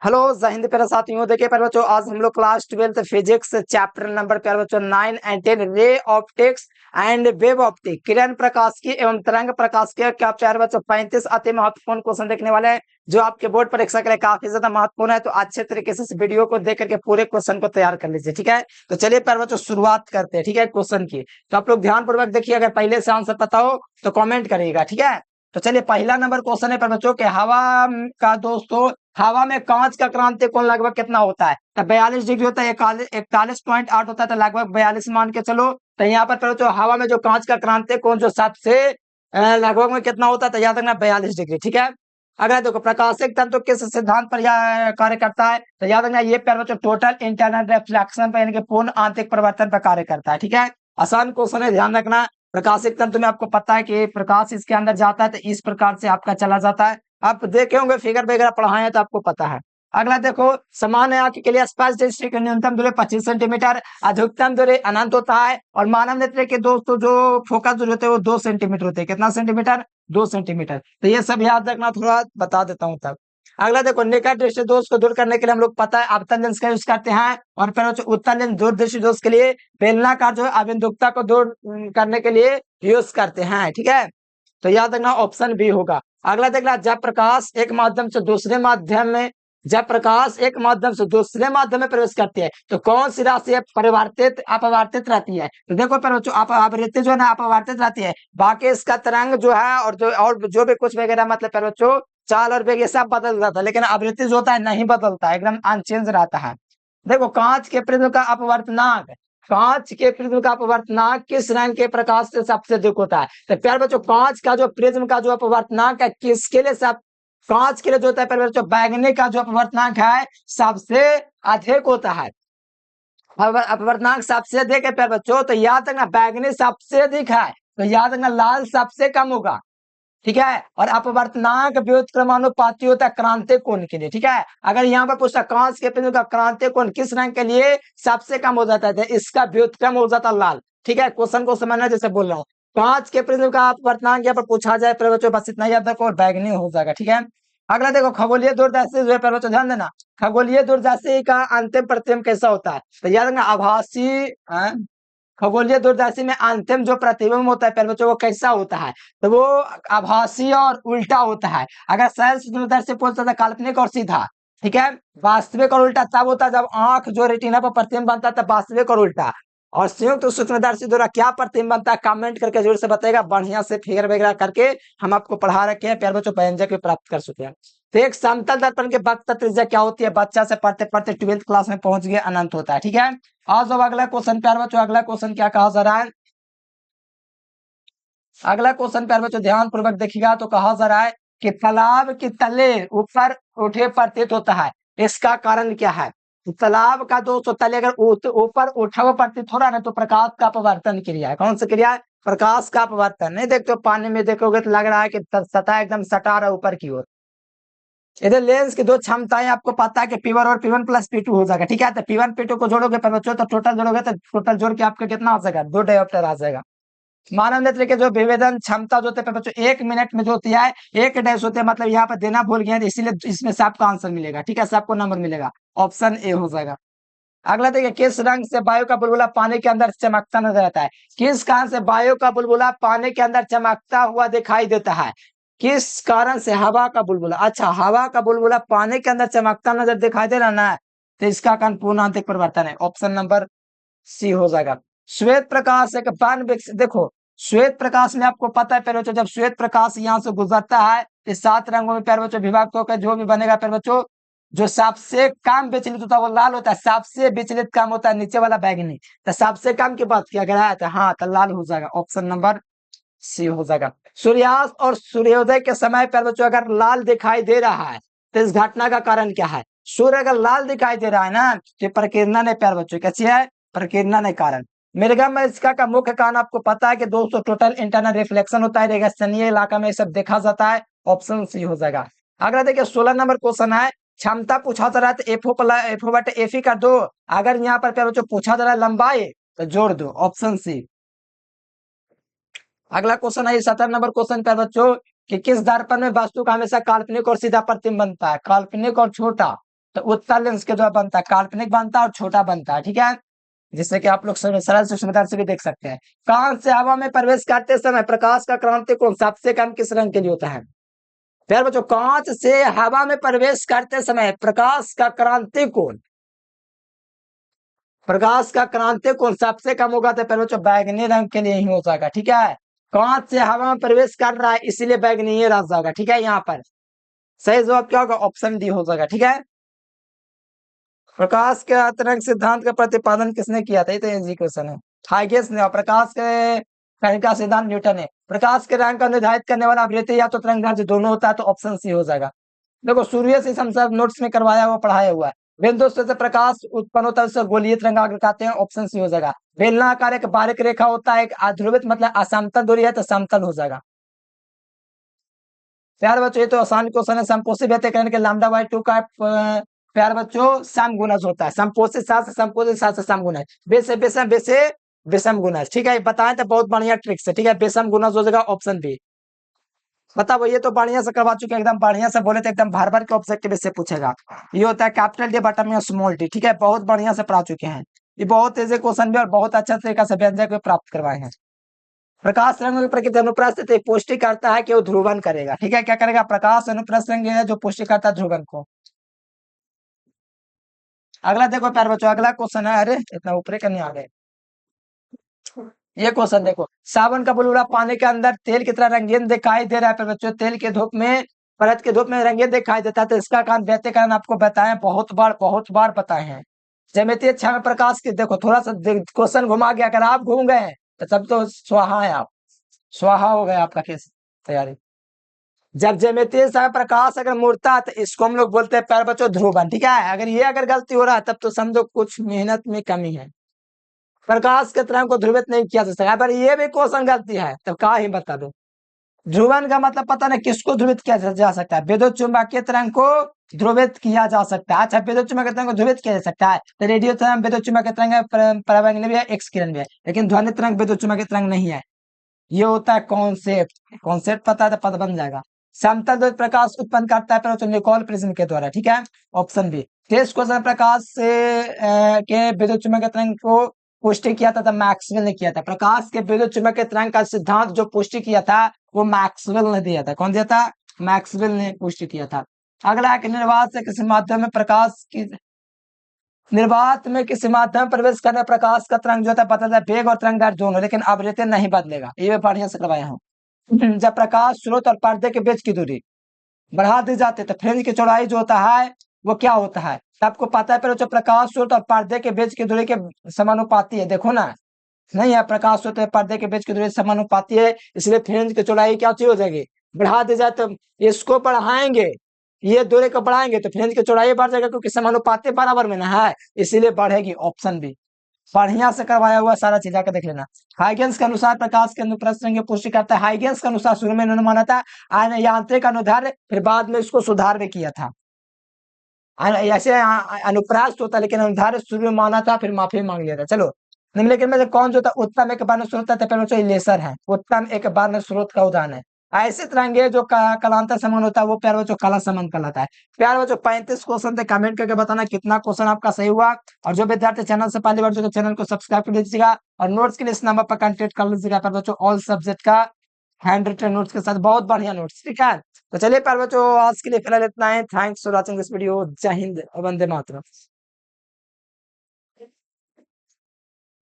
Hello जय हिंद प्यारे साथियों। देखिए प्यारे बच्चों, आज हम लोग class 12th physics chapter number प्यारे बच्चों 9 and 10 ray optics and wave optic किरण प्रकाश की एवं तरंग प्रकाश के क्या प्यारे बच्चों 35 अति महत्वपूर्ण क्वेश्चन देखने वाले हैं जो आपके बोर्ड परीक्षा के लिए काफी ज्यादा महत्वपूर्ण है। तो अच्छे तरीके से इस वीडियो को देख करके पूरे क्वेश्चन को तैयार कर लीजिए, ठीक है। तो चलिए प्यारे बच्चों शुरुआत करते हैं, ठीक है, क्वेश्चन की। तो आप लोग ध्यान पूर्वक देखिए, अगर पहले से आंसर पता हो तो कॉमेंट करिएगा, ठीक है। तो चलिए पहला नंबर क्वेश्चन है प्यारे बच्चों के हवा का। दोस्तों, हवा में कांच का क्रांति कोण लगभग कितना होता है? तो 42 डिग्री होता है, 41.8 होता है, तो लगभग 42 मान के चलो। तो यहाँ पर जो हवा में जो कांच का क्रांति कोण जो सबसे लगभग में कितना होता है, तो याद रखना 42 डिग्री, ठीक है। अगर देखो प्रकाशिक तंतु किस सिद्धांत पर यह कार्य करता है, तो याद रखना ये प्यारे बच्चों टोटल इंटरनल रिफ्लेक्शन पर यानी कि पूर्ण आंतरिक परिवर्तन पर कार्य करता है, ठीक है। आसान क्वेश्चन है, ध्यान रखना। प्रकाशिक तंतु में आपको पता है कि प्रकाश इसके अंदर जाता है तो इस प्रकार से आपका चला जाता है। आप देखे होंगे फिगर वगैरह पढ़ाए हैं तो आपको पता है। अगला देखो, सामान्य आंख के लिए स्पर्श दृष्टि की न्यूनतम दूरी 25 सेंटीमीटर, अधिकतम दूरी अनंत होता है। और मानव नेत्र के दोस्तों जो फोकस दूरी होते हैं वो 2 सेंटीमीटर होते हैं। कितना सेंटीमीटर? 2 सेंटीमीटर। तो ये सब याद रखना, थोड़ा बता देता हूँ तब। अगला देखो, निकट दृष्टि दोष को दूर करने के लिए हम लोग पता है आपतन लेंस का यूज करते हैं। और फिर उत्तल लेंस दूरदृष्टि दोष के लिए बेलनाकार जो अभिमुखता को दूर करने के लिए यूज करते हैं, ठीक है। तो याद रखना ऑप्शन बी होगा। अगला देखना, जब प्रकाश एक माध्यम से दूसरे माध्यम में प्रवेश करती है तो कौन सी राशि परिवर्तित अपवर्तित रहती है? तो देखो पर बच्चों, अपवर्तित जो है ना अपवर्तित रहती है। बाकी इसका तरंग जो है और जो भी कुछ वगैरह मतलब पर बच्चों चाल और वेग ये सब बदल जाता है, लेकिन आवृत्ति जो होता है नहीं बदलता है, एकदम अनचेंज रहता है। देखो, कांच के प्रिज्म का अपवर्तनाक किस रंग के प्रकाश से सबसे अधिक होता है? तो प्यार बच्चों, कांच का जो प्रिज्म का जो अपवर्तनाक है किसके लिए सब कांच के लिए जो होता है प्यारे बच्चों, बैगनी का जो अपवर्तनाक है सबसे अधिक होता है। अपवर्तनाक सबसे अधिक है प्यारे बच्चों, तो याद रखना बैगनी सबसे अधिक है, तो याद रखना लाल सबसे कम होगा, ठीक है। और अपवर्तनाक व्युत्क्रमानुपाती होता है क्रांति कोण के लिए, ठीक है। अगर यहाँ पर पूछता कांच के प्रिज्म का क्रांति कोण किस रंग के लिए सबसे कम हो जाता है, इसका व्युत्क्रम हो जाता लाल, ठीक है। क्वेश्चन को समझना जैसे बोल रहा हूँ। कांच के प्रिज्म का अपवर्तनाक यहाँ पर पूछा जाए प्यारे बच्चों, बस इतना याद रखो और बैगनी हो जाएगा, ठीक है। अगला देखो, खगोलीय दूरदर्शी जो है प्यारे बच्चों ध्यान देना। खगोलीय दूरदर्शी का अंतिम प्रतिबिंब कैसा होता है? तो याद रखना आभासी खगोलीय दूरदर्शी में अंतिम जो प्रतिबिंब होता है प्यारे बच्चों वो कैसा होता है? तो वो आभासी और उल्टा होता है। अगर सहज दूरदर्शी पूछता था काल्पनिक और सीधा, ठीक है। वास्तविक और उल्टा तब होता है जब आंख जो रेटिना पर प्रतिबिंब बनता है तब वास्तविक और उल्टा। और संयुक्त सूक्ष्मदर्शी द्वारा क्या प्रतिबिंब बनता है कमेंट करके जरूर से बताएगा, बढ़िया से फिगर वगैरह करके हम आपको पढ़ा रखे हैं प्यारे बच्चों, व्यंजक भी प्राप्त कर चुके हैं। तो एक समतल दर्पण के वक्र त्रिज्या क्या होती है? बच्चा से पढ़ते पढ़ते 12th क्लास में पहुंच गए, अनंत होता है, ठीक है। आज जब अगला क्वेश्चन प्यारे बच्चों, अगला क्वेश्चन क्या कहा जा रहा है? अगला क्वेश्चन प्यारे बच्चों ध्यान पूर्वक देखिएगा, तो कहा जा रहा है कि तालाब के तले ऊपर उठे प्रतीत होता है, इसका कारण क्या है? तो तालाब का दोस्तों तले अगर ऊपर उठा हुआ प्रतीत हो रहा है ना, तो प्रकाश का अपवर्तन क्रिया है। कौन सी क्रिया है? प्रकाश का अपवर्तन। नहीं देखते हो पानी में देखोगे तो लग रहा है कि सतह एकदम सटा रहा है ऊपर की ओर। इधर लेंस की दो क्षमताएं आपको पता है कि P1 और P1 प्लस P2 हो जाएगा, ठीक है। तो P1 P2 को जोड़ोगे पर बच्चों तो टोटल जोड़ोगे तो टोटल जोड़ के आपका कितना आ जाएगा? 2 डायोप्टर आ जाएगा। मानव नेत्र के जो विभेदन क्षमता जो होती है बच्चों 1 मिनट में जो होती है 1 डैश होते हैं, मतलब यहाँ पर देना भूल गए इसीलिए इसमें से आपको आंसर मिलेगा, ठीक है, सबको नंबर मिलेगा। ऑप्शन ए हो जाएगा। अगला देखिए, किस रंग से वायु का बुलबुला पानी के अंदर चमकता नजर आता है? किस कारण से वायु का बुलबुला पानी के अंदर चमकता हुआ दिखाई देता है? किस कारण से हवा का बुलबुला, अच्छा हवा का बुलबुला पानी के अंदर चमकता नजर दिखाई दे रहा ना, तो इसका कारण पूर्णांतिक परिवर्तन है। ऑप्शन नंबर सी हो जाएगा। श्वेत प्रकाश एक बाण देखो, श्वेत प्रकाश में आपको पता है प्यारे बच्चों, जब श्वेत प्रकाश यहाँ से गुजरता है इस 7 रंगों में प्यारे बच्चों विभाग होकर जो भी बनेगा प्यारे बच्चों, जो सबसे कम विचलित होता है वो लाल होता है, सबसे विचलित कम होता है नीचे वाला बैगनी। तो सबसे कम की बात किया गया है तो हाँ तो लाल हो जाएगा। ऑप्शन नंबर सी हो जाएगा। सूर्यास्त और सूर्योदय के समय प्यारे बच्चों अगर लाल दिखाई दे रहा है तो इस घटना का कारण क्या है? सूर्य अगर लाल दिखाई दे रहा है ना तो प्रकीर्णन है प्यारे बच्चों, कैसी है? प्रकीर्णन है कारण। मृगम इसका का मुख्य कारण आपको पता है कि दोस्तों टोटल इंटरनल रिफ्लेक्शन होता है, रेगिस्तानीय इलाका में सब देखा जाता है। ऑप्शन सी हो जाएगा। अगला देखिए 16 नंबर क्वेश्चन है, क्षमता पूछा जा रहा है तो एफओ बटे एफ ही कर दो। अगर यहाँ पर प्यारे बच्चों पूछा जा रहा है लंबाई तो जोड़ दो, ऑप्शन सी। अगला क्वेश्चन है 17 नंबर क्वेश्चन प्यारे बच्चों कि किस दर्पण में वस्तु का हमेशा काल्पनिक और सीधा प्रतिबिंब बनता है? काल्पनिक और छोटा, तो उत्तल लेंस के द्वारा बनता है, काल्पनिक बनता है और छोटा बनता है, ठीक है, जिससे कि आप लोग सरल सूक्ष्मता से भी देख सकते हैं। कांच से हवा में प्रवेश करते समय प्रकाश का क्रांति कोण सबसे कम किस रंग के लिए होता है? फिर बच्चों, कांच से हवा में प्रवेश करते समय प्रकाश का क्रांति कोण, प्रकाश का क्रांति कोण सबसे कम होगा तो फिर बच्चों बैगनी रंग के लिए ही हो जाएगा, ठीक है। कांच से हवा में प्रवेश कर रहा है इसीलिए बैगनी रंग जाएगा, ठीक है। यहाँ पर सही जवाब क्या होगा? ऑप्शन डी हो जाएगा, ठीक है। प्रकाश के तरंग सिद्धांत का प्रतिपादन किसने किया था? ये तो इजी क्वेश्चन है। हाइगेंस ने। और प्रकाश के तरंग का सिद्धांत न्यूटन ने। प्रकाश के रंग का निर्धारित करने वाला अभिनेत्री या तो तरंगदैर्घ्य दोनों होता है, तो ऑप्शन सी हो जाएगा। देखो, सूर्य से हम सब नोट्स में करवाया हुआ, पढ़ाया हुआ है। बिंदु से प्रकाश उत्पन्न होता है, उससे गोलीय तरंगाग्र कहते हैं, ऑप्शन सी हो जाएगा। बेलनाकार एक बारीक रेखा होता है, एक अध्रुवित मतलब असमतल दूरी है, तो समतल हो जाएगा। प्यार बच्चों, ये तो आसान क्वेश्चन है। समपोषी व्यतिकरण के लैम्डा बाई 2 का प्यार बच्चों समगुणज होता है। समपोषित साथ से समपोषित साथ से समगुणज, बे से बेसम, बे से विषम गुणज, ठीक है। बताएं तो बहुत बढ़िया ट्रिक्स है, ठीक है। बेसम गुणज हो जाएगा, ऑप्शन बी। बताओ, ये तो बढ़िया से करवा चुके हैं, एकदम बढ़िया से बोले तो एकदम भर भर के ऑब्जेक्टिव से पूछेगा। ये होता है कैपिटल डी बटन में स्मॉल टी, ठीक है। बहुत बढ़िया से पढ़ा चुके हैं। ये बहुत इजी क्वेश्चन भी और बहुत अच्छा तरीका से व्यंजक भी प्राप्त करवाए हैं। प्रकाश रंग में प्रकृति अनुप्रस्थ पुष्टि करता है कि वो ध्रुवन करेगा, ठीक है। क्या करेगा? प्रकाश अनुप्रस्थ रंग है जो पुष्टि करता है ध्रुवन को। अगला देखो प्यार बच्चों, अगला क्वेश्चन है, अरे इतना ऊपर करने आ गए। ये क्वेश्चन देखो, साबुन का बुलबुला पानी के अंदर तेल की तरह रंगीन दिखाई दे रहा है। बच्चों, तेल के धूप में, परत के धूप में रंगीन दिखाई देता है, तो इसका कारण व्यतिकरण आपको बताएं, बहुत बार बताए हैं। ज्यामितीय छाया में प्रकाश की, देखो थोड़ा सा क्वेश्चन घुमा गया, अगर आप घूम गए तो तब तो स्वाहा है, आप स्वाहा हो गए आपका केस तैयारी। जब ज्यामितीय छाया प्रकाश अगर मुड़ता है तो इसको हम लोग बोलते हैं प्यार बच्चों ध्रुवन, ठीक है। अगर ये अगर गलती हो रहा है तब तो समझो कुछ मेहनत में कमी है। प्रकाश के तरंग को ध्रुवित नहीं किया जा सकता, पर ये भी क्वेश्चन गलती है तब का ही बता दो। ध्रुवन का मतलब पता नहीं किसको ध्रुवित किया जा सकता है? विद्युत चुंबकीय तरंग को ध्रुवित किया जा सकता है। अच्छा, विद्युत चुंबकीय तरंग को ध्रुवित किया जा सकता है, तो रेडियो तरंग विद्युत चुंबकीय तरंग है, पराबैंगनी भी है, एक्स किरण भी है, लेकिन ध्वनि तरंग विद्युत चुंबकीय तरंग नहीं है। ये होता है कॉन्सेप्ट, कॉन्सेप्ट पता है तो पद बन जाएगा। समतल द्वैत प्रकाश उत्पन्न करता है पर निकोल प्रिज्म के द्वारा, ठीक है, ऑप्शन बी। तेज क्वेश्चन प्रकाश से के विद्युत चुंबकीय तरंग को पुष्टि किया था मैक्सवेल ने किया था। प्रकाश के विद्युत चुंबकीय तरंग का सिद्धांत जो पुष्टि किया था वो मैक्सवेल ने दिया था। कौन दिया था? मैक्सवेल ने पुष्टि किया था। अगला है कि निर्वात से किसी माध्यम में प्रकाश की, निर्वात में किसी माध्यम में प्रवेश करने प्रकाश का तरंग जो था बदलता है, वेग और तरंग दोनों, लेकिन आवृत्ति नहीं बदलेगा। ये बढ़िया से करवाया हूँ। जब प्रकाश स्रोत और पर्दे के बीच की दूरी बढ़ा दी जाती है तो फ्रेंज की चौड़ाई जो होता है वो क्या होता है? आपको पता है, पर जो प्रकाश स्रोत और पर्दे के बीच की दूरी के समानुपाती है, देखो ना, नहीं है, प्रकाश स्रोत और पर्दे के बीच की दूरी समानुपाती है, इसलिए फ्रेंज की चौड़ाई क्या हो जाएगी? बढ़ा दी जाए तो इसको बढ़ाएंगे, ये दूरी को बढ़ाएंगे तो फ्रेंज की चौड़ाई बढ़ जाएगा, क्योंकि समानुपाती बराबर में ना है, इसीलिए बढ़ेगी, ऑप्शन बी। बढ़िया से करवाया हुआ सारा चीज आकर देख लेना। हाइगेंस के अनुसार प्रकाश के अनुप्रस्थ रंग की पुष्टि करता है। हाइगेंस के अनुसार शुरू में इन्होंने माना था यांत्रिक अनुधार, फिर बाद में इसको सुधार भी किया था। ऐसे अनुप्रास्त होता, लेकिन अनुधार शुरू में माना था, फिर माफी मांग लिया था। चलो, निम्नलिखित में से कौन जो था उत्तम एक बार स्रोत है? लेसर है, उत्तम एक बार स्रोत का उदाहरण है। ऐसे तरंगे जो कलांतर समान होता है वो प्यार बच्चों कला समान कहलाता है। प्यार बच्चों 35 क्वेश्चन थे, कमेंट करके बताना कितना क्वेश्चन आपका सही हुआ। और जो विद्यार्थी चैनल से पहली बार जो चैनल को सब्सक्राइब कर लीजिएगा और नोट्स के लिए इस नंबर पर कांटेक्ट कर लीजिएगा प्यार बच्चों, ऑल सब्जेक्ट का हैंड रिटन नोट्स के साथ, बहुत बढ़िया नोट्स, ठीक है। तो चलिए प्यार बच्चों, आज के लिए फिलहाल इतना है। Thanks for watching this video. जय हिंद, वंदे मातरम।